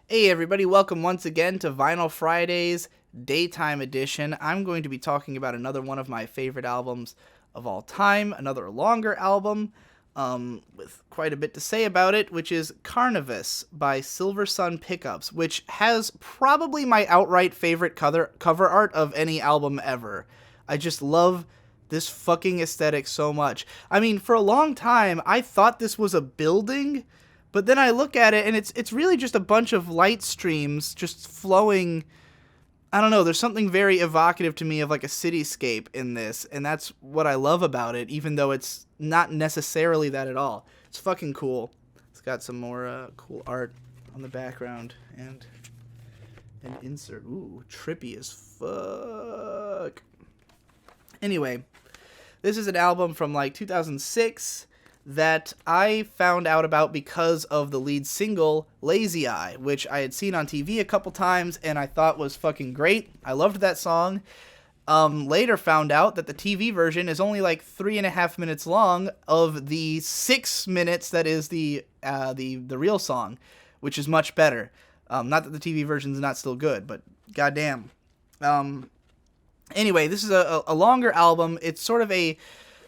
Hey everybody, welcome once again to Vinyl Fridays Daytime Edition. I'm going to be talking about another one of my favorite albums of all time, another longer album with quite a bit to say about it, which is Carnavas by Silversun Pickups, which has probably my outright favorite cover art of any album ever. I just love this fucking aesthetic so much. I mean, for a long time, I thought this was a building, but then I look at it, and it's really just a bunch of light streams just flowing. I don't know, there's something very evocative to me of like a cityscape in this, and that's what I love about it, even though it's not necessarily that at all. It's fucking cool. It's got some more cool art on the background, and an insert. Ooh, trippy as fuck. Anyway, this is an album from like 2006 that I found out about because of the lead single, Lazy Eye, which I had seen on TV a couple times and I thought was fucking great. I loved that song. Later found out that the TV version is only like 3.5 minutes long of the 6 minutes that is the real song, which is much better. Not that the TV version is not still good, but goddamn. Anyway, this is a longer album. It's sort of a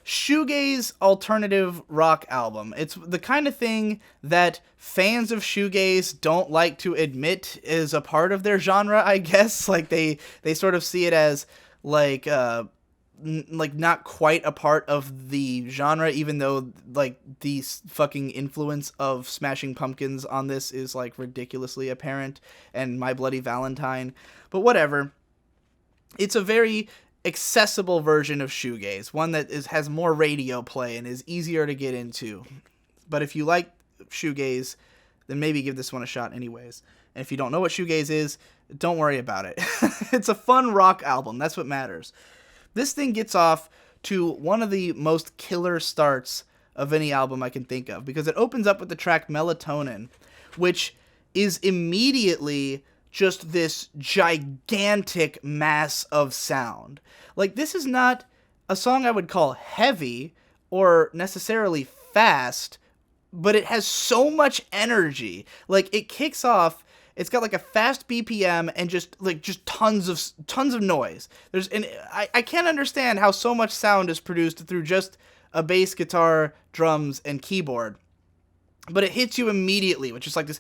shoegaze alternative rock album. It's the kind of thing that fans of shoegaze don't like to admit is a part of their genre, I guess. Like they sort of see it as like not quite a part of the genre, even though like the fucking influence of Smashing Pumpkins on this is like ridiculously apparent, and My Bloody Valentine. But whatever. It's a very accessible version of shoegaze, one that has more radio play and is easier to get into. But if you like shoegaze, then maybe give this one a shot anyways. And if you don't know what shoegaze is, don't worry about it. It's a fun rock album. That's what matters. This thing gets off to one of the most killer starts of any album I can think of, because it opens up with the track Melatonin, which is immediately just this gigantic mass of sound. Like, this is not a song I would call heavy or necessarily fast, but it has so much energy. Like, it kicks off, it's got like a fast BPM and just tons of noise. I can't understand how so much sound is produced through just a bass guitar, drums, and keyboard. But it hits you immediately, which is like this.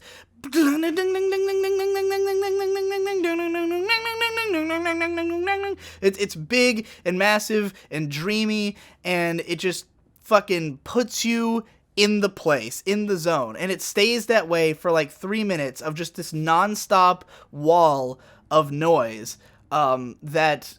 It's big and massive and dreamy, and it just fucking puts you in the place, in the zone. And it stays that way for like 3 minutes of just this nonstop wall of noise that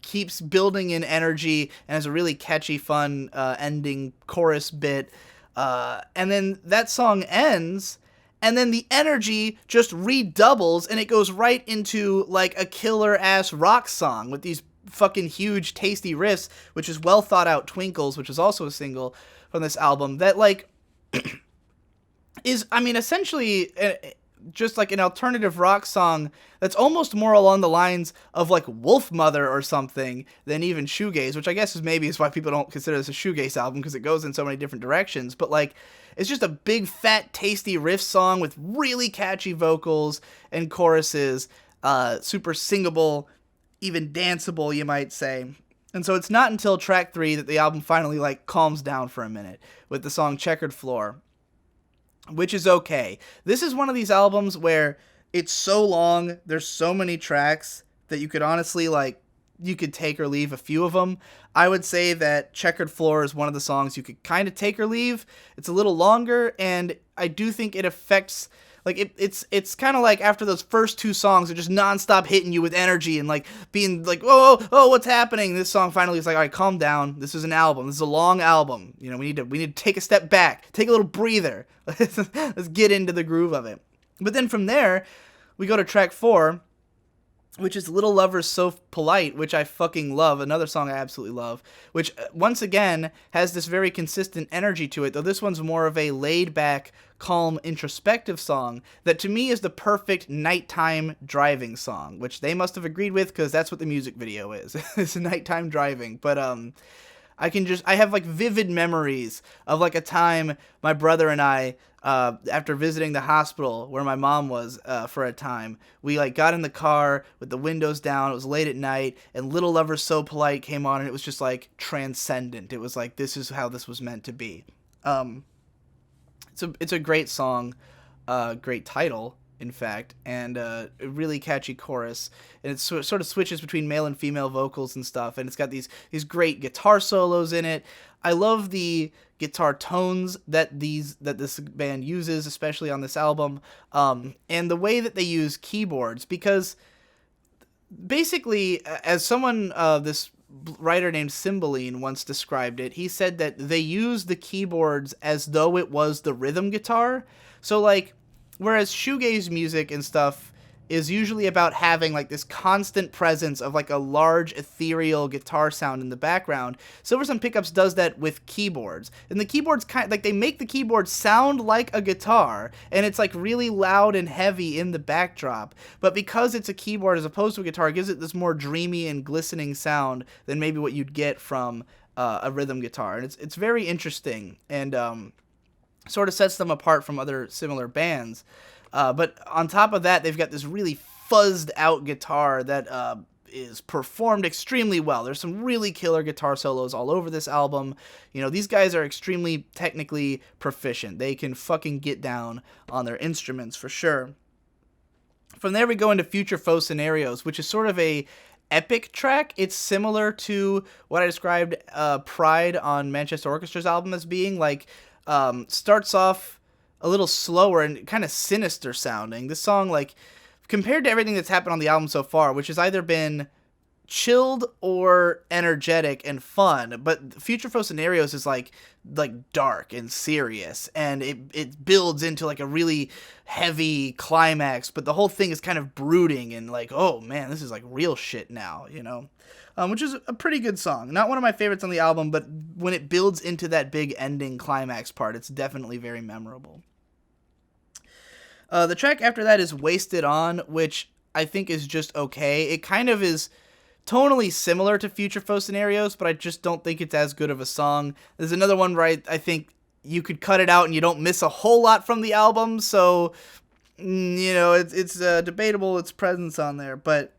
keeps building in energy and has a really catchy, fun ending chorus bit. And then that song ends, and then the energy just redoubles, and it goes right into like a killer-ass rock song with these fucking huge, tasty riffs, which is well thought out Twinkles, which is also a single from this album, that like is, I mean, essentially just like an alternative rock song that's almost more along the lines of like Wolfmother or something than even shoegaze, which I guess is why people don't consider this a shoegaze album, because it goes in so many different directions. But like, it's just a big, fat, tasty riff song with really catchy vocals and choruses, super singable, even danceable, you might say. And so it's not until track 3 that the album finally like calms down for a minute with the song Checkered Floor, which is okay. This is one of these albums where it's so long, there's so many tracks that you could honestly, like, you could take or leave a few of them. I would say that Checkered Floor is one of the songs you could kind of take or leave. It's a little longer, and I do think it affects, like, it's kind of like after those first 2 songs are just nonstop hitting you with energy and, like, being like, oh, what's happening? This song finally is like, all right, calm down. This is an album. This is a long album. You know, we need to take a step back, take a little breather. Let's get into the groove of it. But then from there, we go to track 4, which is Little Lover's So Polite, which I fucking love, another song I absolutely love, which, once again, has this very consistent energy to it, though this one's more of a laid-back, calm, introspective song that, to me, is the perfect nighttime driving song, which they must have agreed with, because that's what the music video is. It's nighttime driving, but, I have like vivid memories of like a time my brother and I, after visiting the hospital where my mom was for a time, we like got in the car with the windows down. It was late at night, and Little Lover So Polite came on, and it was just like transcendent. It was like, this is how this was meant to be. It's a great song, great title, in fact, and a really catchy chorus, and it sort of switches between male and female vocals and stuff, and it's got these great guitar solos in it. I love the guitar tones that this band uses, especially on this album, and the way that they use keyboards, because basically, as someone, this writer named Cymbeline once described it, he said that they use the keyboards as though it was the rhythm guitar. So like, whereas shoegaze music and stuff is usually about having like this constant presence of like a large ethereal guitar sound in the background, Silversun Pickups does that with keyboards. And the keyboards they make the keyboard sound like a guitar, and it's like really loud and heavy in the backdrop. But because it's a keyboard as opposed to a guitar, it gives it this more dreamy and glistening sound than maybe what you'd get from a rhythm guitar. And it's very interesting, and sort of sets them apart from other similar bands. But on top of that, they've got this really fuzzed out guitar that is performed extremely well. There's some really killer guitar solos all over this album. You know, these guys are extremely technically proficient. They can fucking get down on their instruments for sure. From there we go into Future Foe Scenarios, which is sort of a epic track. It's similar to what I described Pride on Manchester Orchestra's album as being, like, starts off a little slower and kind of sinister sounding. This song, like, compared to everything that's happened on the album so far, which has either been chilled or energetic and fun, but Future Foe Scenarios is like dark and serious, and it builds into like a really heavy climax, but the whole thing is kind of brooding and like, oh man, this is like real shit now, you know? Which is a pretty good song. Not one of my favorites on the album, but when it builds into that big ending climax part, it's definitely very memorable. The track after that is Wasted On, which I think is just okay. It kind of is tonally similar to Future Foe Scenarios, but I just don't think it's as good of a song. There's another one where I think you could cut it out and you don't miss a whole lot from the album, so, you know, it's debatable its presence on there. But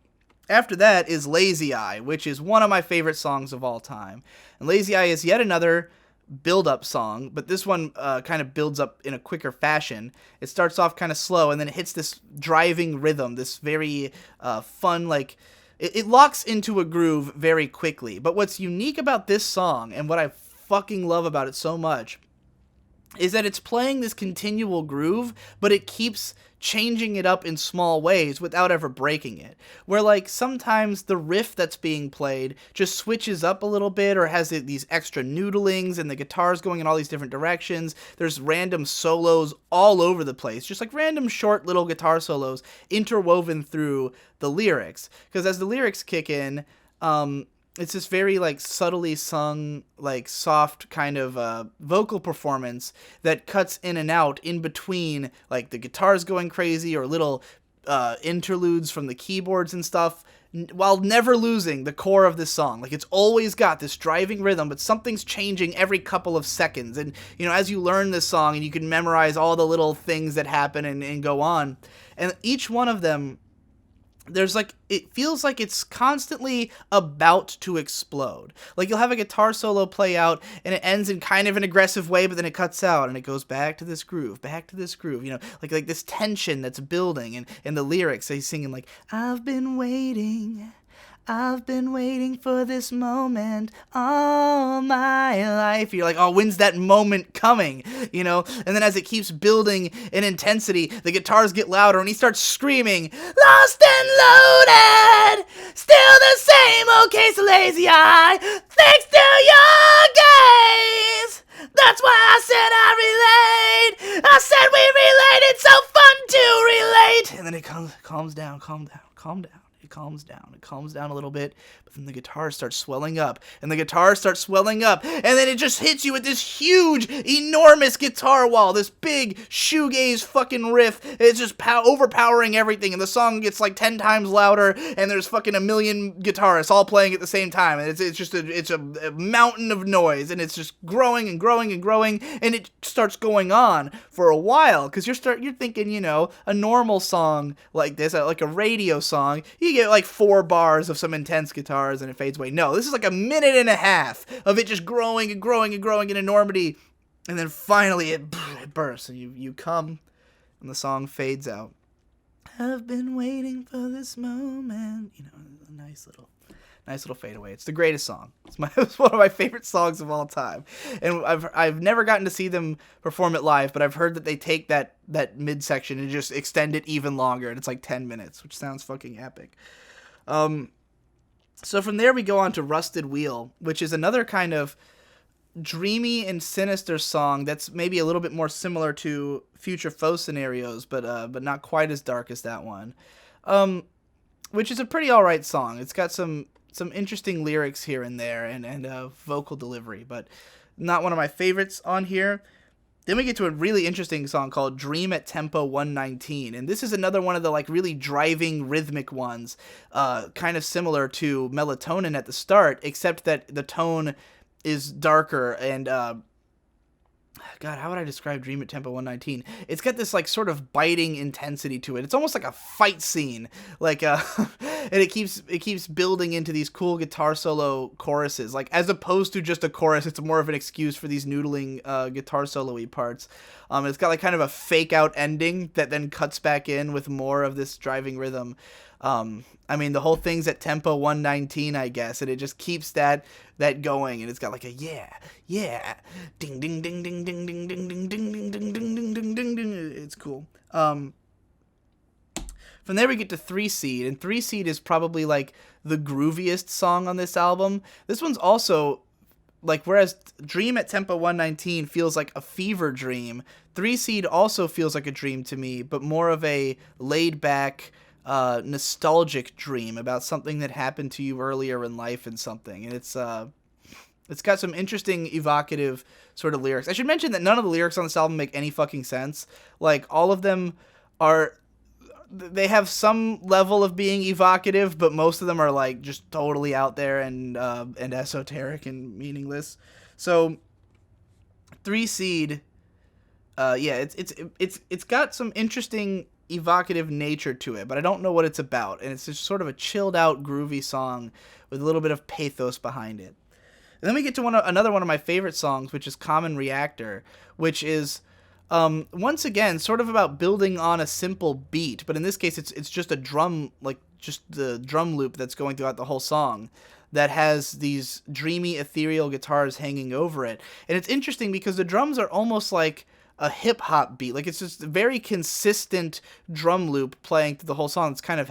after that is Lazy Eye, which is one of my favorite songs of all time. And Lazy Eye is yet another build-up song, but this one kind of builds up in a quicker fashion. It starts off kind of slow, and then it hits this driving rhythm, this very fun, like, it locks into a groove very quickly. But what's unique about this song, and what I fucking love about it so much, is that it's playing this continual groove, but it keeps changing it up in small ways without ever breaking it. Where, like, sometimes the riff that's being played just switches up a little bit, or has these extra noodlings, and the guitar's going in all these different directions. There's random solos all over the place, just like random short little guitar solos interwoven through the lyrics. Because as the lyrics kick in, it's this very, like, subtly sung, like, soft kind of vocal performance that cuts in and out in between, like, the guitars going crazy or little interludes from the keyboards and stuff, while never losing the core of this song. Like, it's always got this driving rhythm, but something's changing every couple of seconds. And, you know, as you learn this song and you can memorize all the little things that happen and go on, and each one of them, there's like, it feels like it's constantly about to explode. Like, you'll have a guitar solo play out and it ends in kind of an aggressive way, but then it cuts out and it goes back to this groove, you know, like this tension that's building. And in the lyrics, he's singing like, I've been waiting for this moment all my life. You're like, oh, when's that moment coming? You know? And then as it keeps building in intensity, the guitars get louder and he starts screaming, lost and loaded, still the same, okay, so Lazy Eye, thanks to your gaze. That's why I said I relate. I said we relate, it's so fun to relate. And then it calms down. It calms down. It calms down a little bit, but then the guitar starts swelling up, and the guitar starts swelling up, and then it just hits you with this huge, enormous guitar wall, this big shoegaze fucking riff. It's just overpowering everything, and the song gets like 10 times louder, and there's fucking a million guitarists all playing at the same time, and it's just a mountain of noise, and it's just growing and growing and growing, and it starts going on for a while, because you're thinking, you know, a normal song like this, like a radio song, you get like 4 bars of some intense guitars and it fades away. No, this is like a minute and a half of it just growing and growing and growing in enormity, and then finally it bursts, and you come, and the song fades out. I've been waiting for this moment. You know, a nice little fade away. It's the greatest song. It's one of my favorite songs of all time. And I've never gotten to see them perform it live, but I've heard that they take that midsection and just extend it even longer, and it's like 10 minutes, which sounds fucking epic. So from there we go on to Rusted Wheel, which is another kind of dreamy and sinister song that's maybe a little bit more similar to Future Foe Scenarios, but not quite as dark as that one. Which is a pretty alright song. It's got some interesting lyrics here and there, and vocal delivery, but not one of my favorites on here. Then we get to a really interesting song called Dream at Tempo 119, and this is another one of the like really driving rhythmic ones, kind of similar to Melatonin at the start, except that the tone is darker and God, how would I describe Dream at Tempo 119? It's got this like sort of biting intensity to it. It's almost like a fight scene, like and it keeps building into these cool guitar solo choruses. Like as opposed to just a chorus, it's more of an excuse for these noodling guitar solo-y parts. It's got like kind of a fake out ending that then cuts back in with more of this driving rhythm. I mean, the whole thing's at tempo 119, I guess, and it just keeps that going, and it's got like a yeah, ding ding ding ding ding ding ding ding ding ding ding ding ding ding ding. It's cool. From there we get to 3 Seed, and 3 Seed is probably like the grooviest song on this album. This one's also like, whereas Dream at Tempo 119 feels like a fever dream, 3 Seed also feels like a dream to me, but more of a laid back, nostalgic dream about something that happened to you earlier in life and something. And it's got some interesting evocative sort of lyrics. I should mention that none of the lyrics on this album make any fucking sense. Like, all of them they have some level of being evocative, but most of them are like just totally out there and esoteric and meaningless. So 3 Seed, it's got some interesting evocative nature to it, but I don't know what it's about, and it's just sort of a chilled out groovy song with a little bit of pathos behind it. And then we get to another one of my favorite songs, which is Common Reactor, which is once again sort of about building on a simple beat, but in this case it's just a drum, like just the drum loop that's going throughout the whole song that has these dreamy ethereal guitars hanging over it. And it's interesting because the drums are almost like a hip-hop beat. Like, it's just a very consistent drum loop playing through the whole song. It's kind of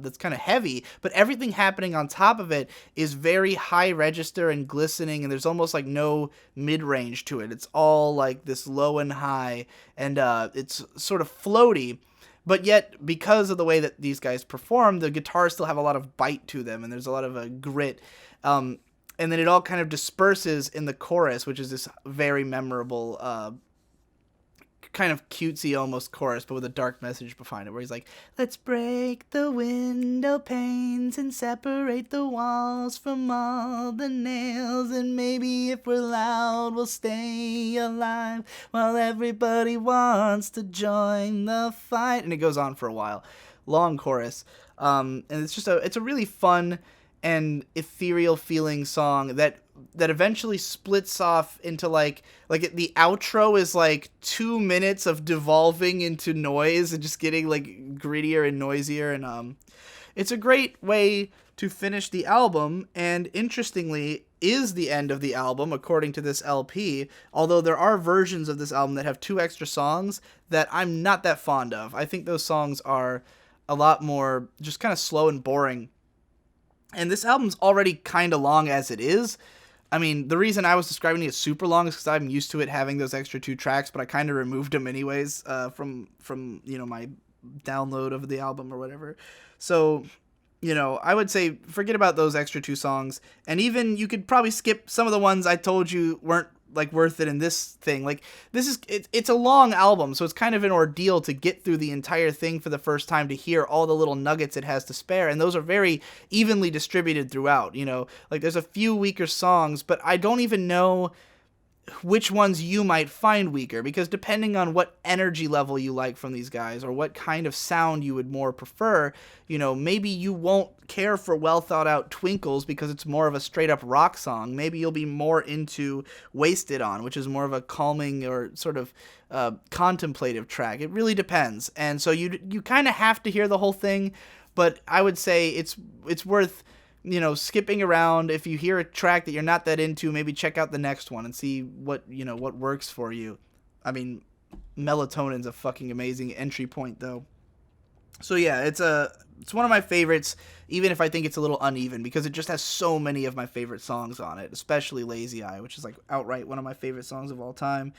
that's kind of heavy, but everything happening on top of it is very high register and glistening, and there's almost like no mid-range to it. It's all like this low and high, and it's sort of floaty, but yet because of the way that these guys perform, the guitars still have a lot of bite to them, and there's a lot of grit. And then it all kind of disperses in the chorus, which is this very memorable kind of cutesy almost chorus, but with a dark message behind it, where he's like, let's break the window panes and separate the walls from all the nails, and maybe if we're loud we'll stay alive while everybody wants to join the fight. And it goes on for a while. Long chorus. And it's a really fun and ethereal feeling song that eventually splits off into like the outro is like 2 minutes of devolving into noise and just getting like grittier and noisier, and it's a great way to finish the album, and interestingly is the end of the album according to this LP, although there are versions of this album that have 2 extra songs that I'm not that fond of. I think those songs are a lot more just kind of slow and boring. And this album's already kind of long as it is. I mean, the reason I was describing it as super long is because I'm used to it having those extra 2 tracks, but I kind of removed them anyways from my download of the album or whatever. So I would say forget about those extra 2 songs, and even you could probably skip some of the ones I told you weren't like worth it in this thing. Like it's a long album, so it's kind of an ordeal to get through the entire thing for the first time, to hear all the little nuggets it has to spare, and those are very evenly distributed throughout. Like there's a few weaker songs, but I don't even know which ones you might find weaker, because depending on what energy level you like from these guys, or what kind of sound you would more prefer, maybe you won't care for Well Thought Out Twinkles because it's more of a straight up rock song. Maybe you'll be more into Wasted On, which is more of a calming or sort of contemplative track. It really depends, and so you kind of have to hear the whole thing, but I would say it's worth skipping around. If you hear a track that you're not that into, maybe check out the next one and see what works for you. I mean, Melatonin's a fucking amazing entry point, though. So yeah, it's one of my favorites, even if I think it's a little uneven, because it just has so many of my favorite songs on it, especially Lazy Eye, which is like outright one of my favorite songs of all time.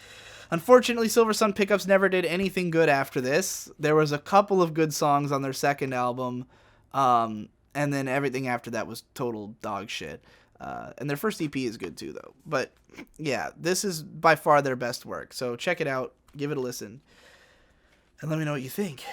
Unfortunately, Silversun Pickups never did anything good after this. There was a couple of good songs on their second album, and then everything after that was total dog shit. And their first EP is good too, though. But yeah, this is by far their best work. So check it out, give it a listen, and let me know what you think.